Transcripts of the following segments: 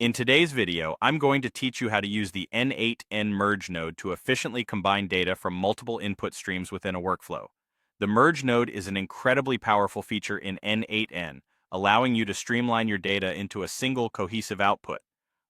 In today's video, I'm going to teach you how to use the n8n merge node to efficiently combine data from multiple input streams within a workflow. The merge node is an incredibly powerful feature in n8n, allowing you to streamline your data into a single cohesive output.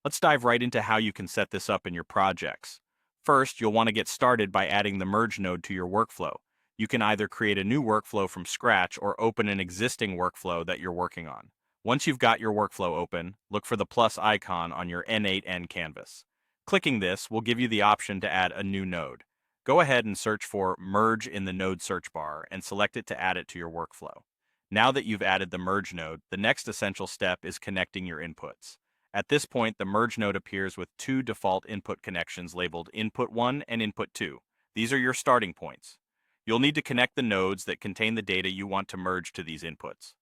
Let's dive right into how you can set this up in your projects. First, you'll want to get started by adding the merge node to your workflow. You can either create a new workflow from scratch or open an existing workflow that you're working on. Once you've got your workflow open, look for the plus icon on your n8n canvas. Clicking this will give you the option to add a new node. Go ahead and search for Merge in the node search bar and select it to add it to your workflow. Now that you've added the merge node, the next essential step is connecting your inputs. At this point, the merge node appears with two default input connections labeled Input 1 and Input 2. These are your starting points. You'll need to connect the nodes that contain the data you want to merge to these inputs.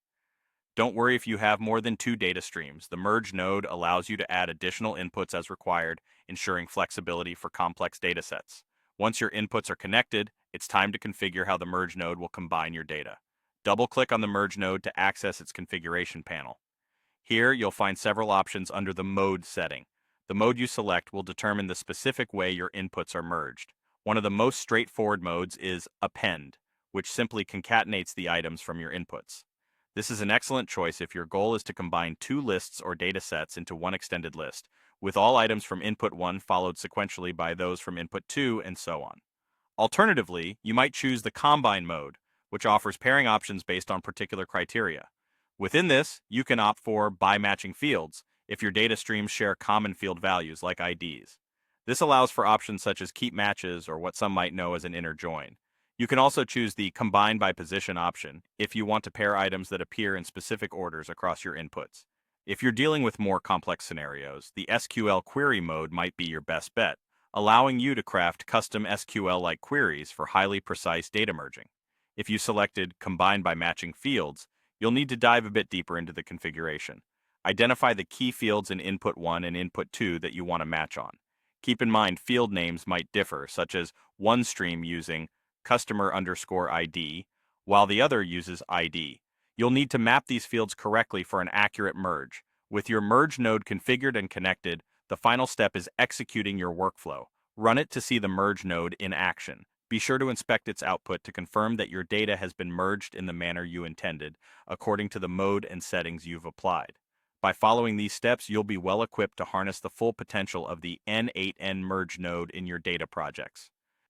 Don't worry if you have more than two data streams. The merge node allows you to add additional inputs as required, ensuring flexibility for complex datasets. Once your inputs are connected, it's time to configure how the merge node will combine your data. Double-click on the merge node to access its configuration panel. Here, you'll find several options under the mode setting. The mode you select will determine the specific way your inputs are merged. One of the most straightforward modes is append, which simply concatenates the items from your inputs. This is an excellent choice if your goal is to combine two lists or data sets into one extended list, with all items from input 1 followed sequentially by those from input 2 and so on. Alternatively, you might choose the combine mode, which offers pairing options based on particular criteria. Within this, you can opt for by matching fields if your data streams share common field values like IDs. This allows for options such as keep matches or what some might know as an inner join. You can also choose the Combine by Position option if you want to pair items that appear in specific orders across your inputs. If you're dealing with more complex scenarios, the SQL query mode might be your best bet, allowing you to craft custom SQL-like queries for highly precise data merging. If you selected Combine by Matching Fields, you'll need to dive a bit deeper into the configuration. Identify the key fields in Input 1 and Input 2 that you want to match on. Keep in mind field names might differ, such as one stream using customer_ID, while the other uses ID. You'll need to map these fields correctly for an accurate merge. With your merge node configured and connected, the final step is executing your workflow. Run it to see the merge node in action. Be sure to inspect its output to confirm that your data has been merged in the manner you intended, according to the mode and settings you've applied. By following these steps, you'll be well equipped to harness the full potential of the n8n merge node in your data projects.